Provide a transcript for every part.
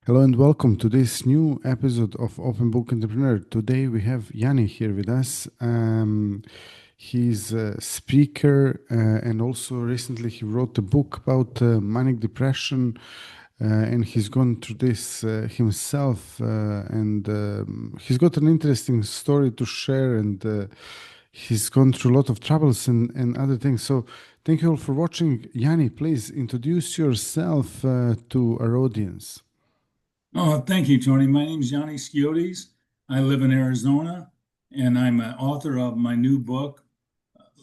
Hello and welcome to this new episode of Open Book Entrepreneur. Today we have Yanni here with us. He's a speaker and also recently he wrote a book about manic depression and he's gone through this himself and he's got an interesting story to share and he's gone through a lot of troubles and other things. So thank you all for watching. Yanni, please introduce yourself to our audience. Oh, thank you, Tony. My name is Yanni Skiotes. I live in Arizona, and I'm an author of my new book,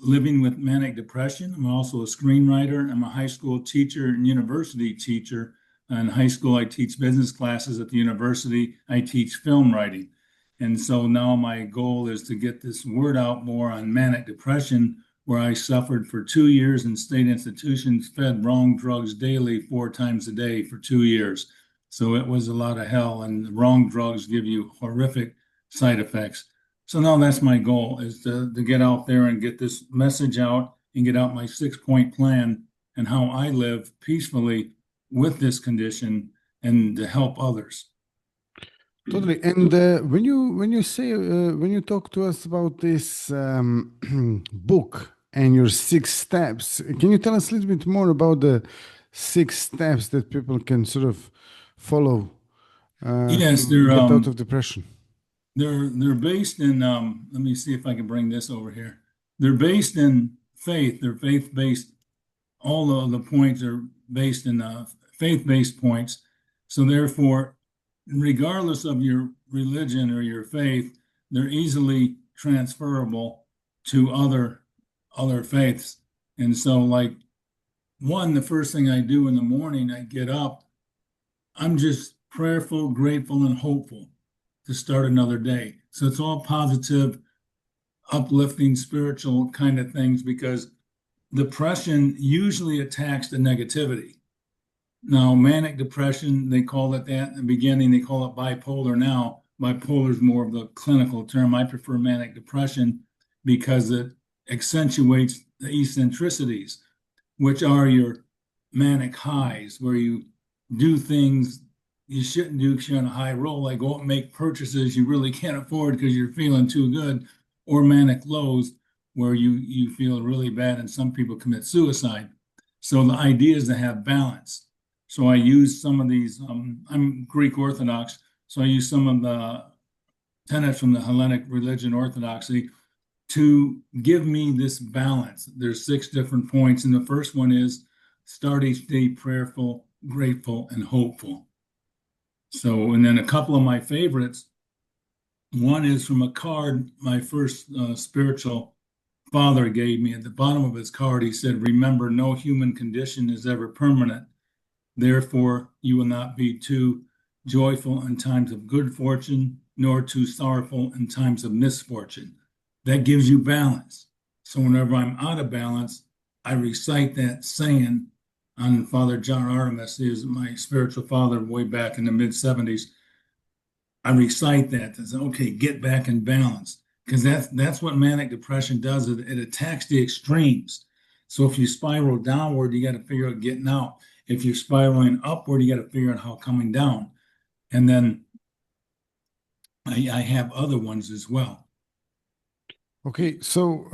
Living with Manic Depression. I'm also a screenwriter. I'm a high school teacher and university teacher. In high school, I teach business classes. At the university, I teach film writing. And so now my goal is to get this word out more on manic depression, where I suffered for 2 years in state institutions, fed wrong drugs daily, 4 times a day for 2 years. So it was a lot of hell, and the wrong drugs give you horrific side effects. So now that's my goal is to get out there and get this message out and get out my 6 point plan and how I live peacefully with this condition and to help others. Totally. And when you talk to us about this book and your 6 steps, can you tell us a little bit more about the 6 steps that people can sort of follow Yes, to get out of depression? they're based in let me see if I can bring this over here. They're based in faith. They're faith-based. All of the points are based in faith-based points. So therefore, regardless of your religion or your faith, they're easily transferable to other faiths. And so, like the first thing I do in the morning, I get up, I'm just prayerful, grateful, and hopeful to start another day. So it's all positive, uplifting, spiritual kind of things because depression usually attacks the negativity. Now, manic depression, they call it that in the beginning. They call it bipolar now. Bipolar is more of the clinical term. I prefer manic depression because it accentuates the eccentricities, which are your manic highs, where you do things you shouldn't do because you're on a high roll, like go out and make purchases you really can't afford because you're feeling too good, or manic lows, where you feel really bad, and some people commit suicide. So the idea is to have balance. So I use some of these. I'm Greek Orthodox, so I use some of the tenets from the Hellenic religion orthodoxy to give me this balance. There's 6 different points, and the first one is start each day prayerful, grateful, and hopeful. So, and then a couple of my favorites. One is from a card my first spiritual father gave me. At the bottom of his card, he said, "Remember, no human condition is ever permanent. Therefore, you will not be too joyful in times of good fortune, nor too sorrowful in times of misfortune." That gives you balance. So whenever I'm out of balance, I recite that saying on Father John Artemis. He was my spiritual father way back in the mid 70s. I recite that and say, okay, get back in balance. Because that's what manic depression does. It attacks the extremes. So if you spiral downward, you got to figure out getting out. If you're spiraling upward, you got to figure out how coming down. And then I have other ones as well. Okay, so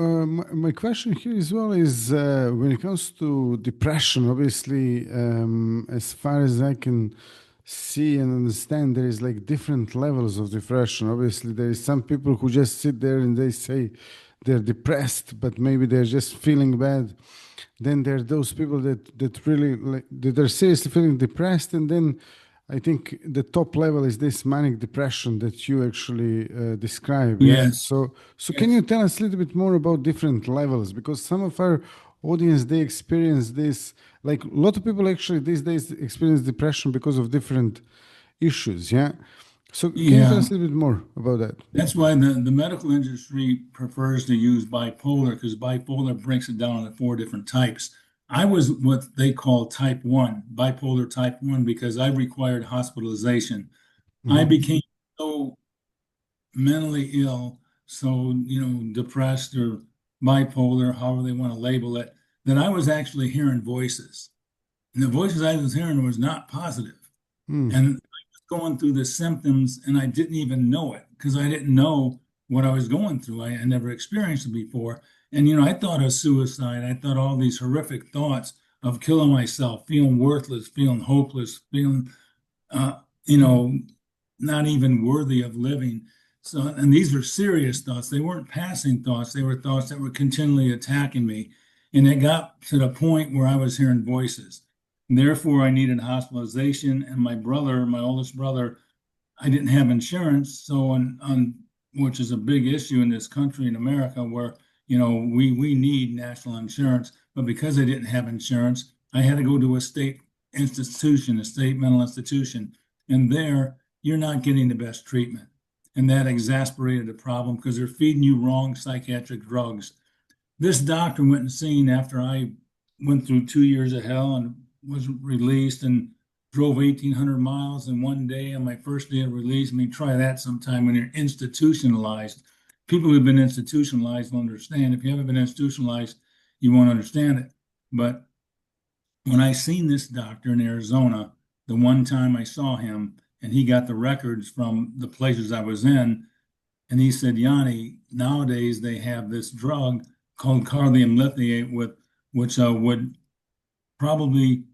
my question here as well is when it comes to depression, obviously, as far as I can see and understand, there is like different levels of depression. Obviously, there is some people who just sit there and they say they're depressed, but maybe they're just feeling bad. Then there are those people that really like that are seriously feeling depressed, and then I think the top level is this manic depression that you actually describe. Yeah. Yes, So can yes. you tell us a little bit more about different levels? Because some of our audience they experience this. Like a lot of people actually these days experience depression because of different issues. Yeah. So can you tell Yeah. us a little bit more about that? That's why the medical industry prefers to use bipolar because bipolar breaks it down into 4 different types. I was what they call type 1, bipolar type 1, because I required hospitalization. I Hmm. became so mentally ill, so, depressed or bipolar, however they want to label it, that I was actually hearing voices. And the voices I was hearing was not positive. Mm. And going through the symptoms and I didn't even know it because I didn't know what I was going through. I never experienced it before. And, I thought of suicide. I thought all these horrific thoughts of killing myself, feeling worthless, feeling hopeless, feeling, uh, you know, not even worthy of living. So, and these were serious thoughts. They weren't passing thoughts. They were thoughts that were continually attacking me. And it got to the point where I was hearing voices. And therefore, I needed hospitalization. And my brother, my oldest brother, I didn't have insurance. So, which is a big issue in this country in America, where we need national insurance. But because I didn't have insurance, I had to go to a state institution, a state mental institution, and there you're not getting the best treatment. And that exasperated the problem because they're feeding you wrong psychiatric drugs. This doctor went and seen after I went through 2 years of hell and was released and drove 1,800 miles in one day on my first day of release. I mean, try that sometime when you're institutionalized. People who've been institutionalized will understand. If you haven't been institutionalized, you won't understand it. But when I seen this doctor in Arizona, the one time I saw him, and he got the records from the places I was in, and he said, Yanni, nowadays they have this drug called cardium lithiate, which would probably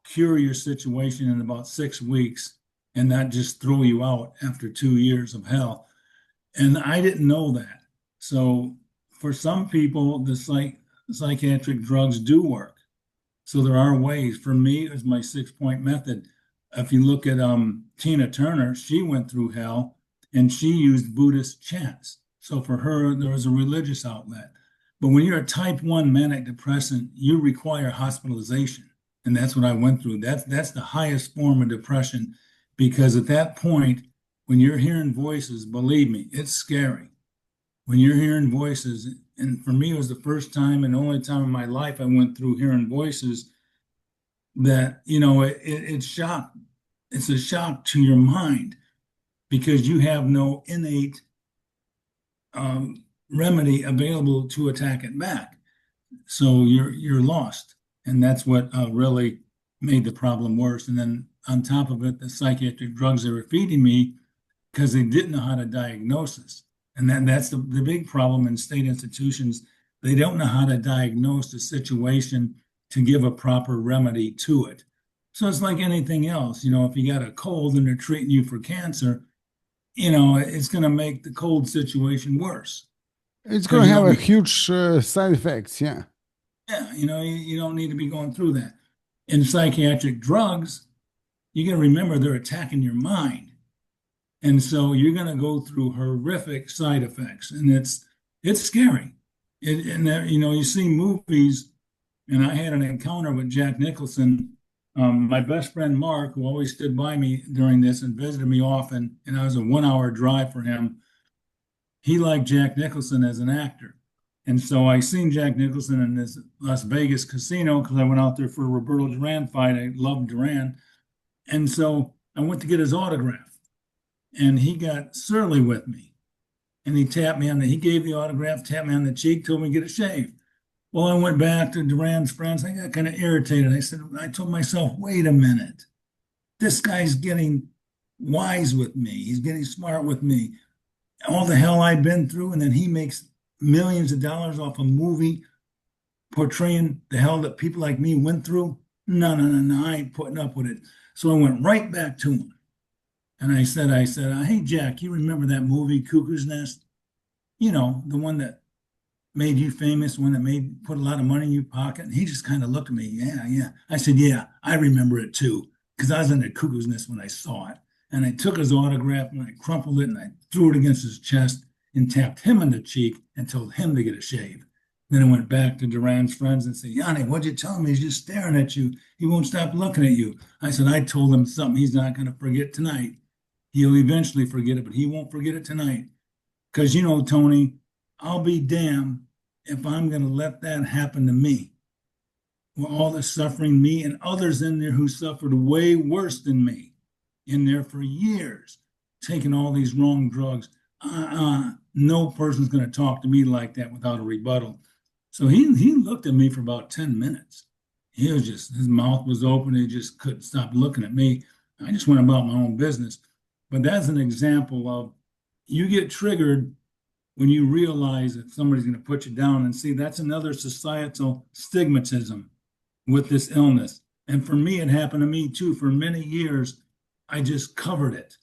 cure your situation in about 6 weeks and not just throw you out after 2 years of hell. And I didn't know that. So for some people, the psychiatric drugs do work. So there are ways. For me, it was my 6-point method. If you look at Tina Turner, she went through hell and she used Buddhist chants. So for her, there was a religious outlet. But when you're a type 1 manic depressant, you require hospitalization. And that's what I went through. That's the highest form of depression, because at that point, when you're hearing voices, believe me, it's scary. When you're hearing voices, and for me, it was the first time and only time in my life I went through hearing voices that, it's shock. It's a shock to your mind because you have no innate remedy available to attack it back. So you're lost. And that's what really made the problem worse. And then on top of it, the psychiatric drugs they were feeding me, because they didn't know how to diagnose us. And that's the big problem in state institutions. They don't know how to diagnose the situation to give a proper remedy to it. So it's like anything else. If you got a cold and they're treating you for cancer, it's going to make the cold situation worse. It's going to have a huge side effects. Yeah. Yeah. You don't need to be going through that. In psychiatric drugs, you got to remember they're attacking your mind. And so you're going to go through horrific side effects, and it's scary. You see movies, and I had an encounter with Jack Nicholson, my best friend Mark, who always stood by me during this and visited me often, and I was a 1 hour drive for him. He liked Jack Nicholson as an actor. And so I seen Jack Nicholson in this Las Vegas casino because I went out there for a Roberto Duran fight. I loved Duran. And so I went to get his autograph. And he got surly with me. And he he gave the autograph, tapped me on the cheek, told me to get a shave. Well, I went back to Duran's friends. I got kind of irritated. I told myself, wait a minute. This guy's getting wise with me. He's getting smart with me. All the hell I've been through, and then he makes millions of dollars off a movie portraying the hell that people like me went through. No, I ain't putting up with it. So I went right back to him. And I said, hey, Jack, you remember that movie, Cuckoo's Nest? The one that made you famous, one that put a lot of money in your pocket. And he just kind of looked at me. Yeah. I said, yeah, I remember it too, because I was in the Cuckoo's Nest when I saw it. And I took his autograph and I crumpled it and I threw it against his chest and tapped him on the cheek and told him to get a shave. Then I went back to Duran's friends and said, Yanni, what'd you tell him? He's just staring at you. He won't stop looking at you. I said, I told him something he's not going to forget tonight. He'll eventually forget it, but he won't forget it tonight. Because, Tony, I'll be damned if I'm going to let that happen to me. Well, all the suffering, me and others in there who suffered way worse than me, in there for years, taking all these wrong drugs. No person's going to talk to me like that without a rebuttal. So he looked at me for about 10 minutes. His mouth was open. He just couldn't stop looking at me. I just went about my own business. But that's an example of you get triggered when you realize that somebody's going to put you down. And see, that's another societal stigmatism with this illness. And for me, it happened to me too. For many years, I just covered it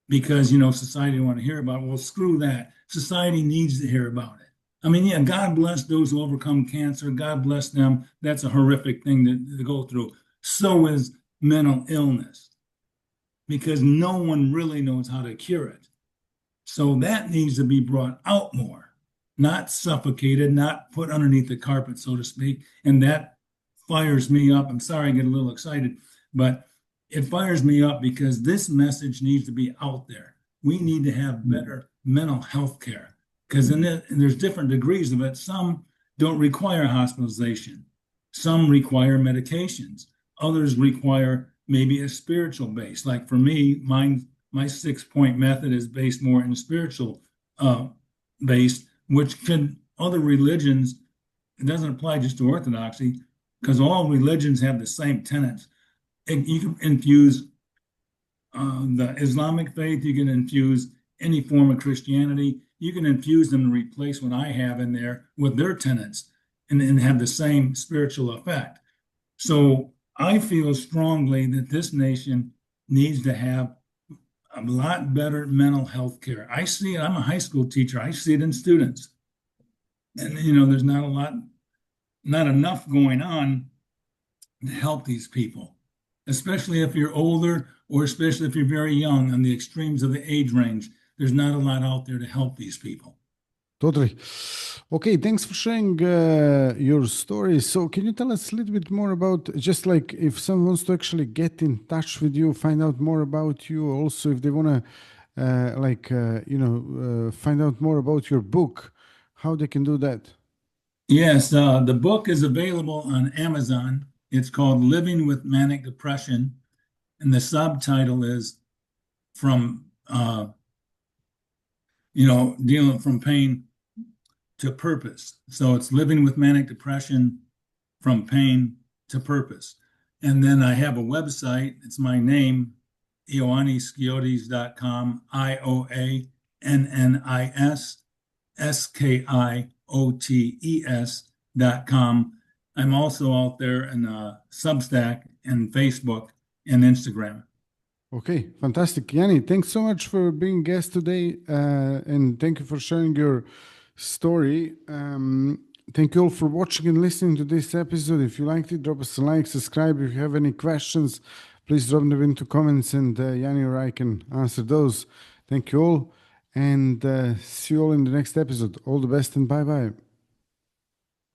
because, society didn't want to hear about it. Well, screw that. Society needs to hear about it. I mean, yeah, God bless those who overcome cancer. God bless them. That's a horrific thing to go through. So is mental illness because no one really knows how to cure it. So that needs to be brought out more, not suffocated, not put underneath the carpet, so to speak. And that fires me up. I'm sorry I get a little excited, but it fires me up because this message needs to be out there. We need to have better mental health care because there's different degrees of it. Some don't require hospitalization. Some require medications. Others require maybe a spiritual base. Like for me, my 6-point method is based more in spiritual based, which can other religions, it doesn't apply just to Orthodoxy, because all religions have the same tenets. And you can infuse the Islamic faith, you can infuse any form of Christianity, you can infuse them and replace what I have in there with their tenets and have the same spiritual effect. So I feel strongly that this nation needs to have a lot better mental health care. I see it, I'm a high school teacher, I see it in students. And there's not enough going on to help these people, especially if you're older or especially if you're very young on the extremes of the age range. There's not a lot out there to help these people. Totally. Okay, thanks for sharing your story. So, can you tell us a little bit more about just like if someone wants to actually get in touch with you, find out more about you, also if they want to find out more about your book, how they can do that? Yes, the book is available on Amazon. It's called Living with Manic Depression, and the subtitle is from dealing from pain to purpose. So it's Living with Manic Depression from Pain to Purpose. And then I have a website. It's my name, Ioannisskiotes.com, IOANNISSKIOTES.com. I'm also out there in Substack and Facebook and Instagram. Okay, fantastic. Yanni, thanks so much for being guest today, and thank you for sharing your story. Thank you all for watching and listening to this episode. If you liked it, drop us a like, subscribe. If you have any questions, please drop them into comments, and Yanni or I can answer those. Thank you all, and see you all in the next episode. All the best, and bye-bye.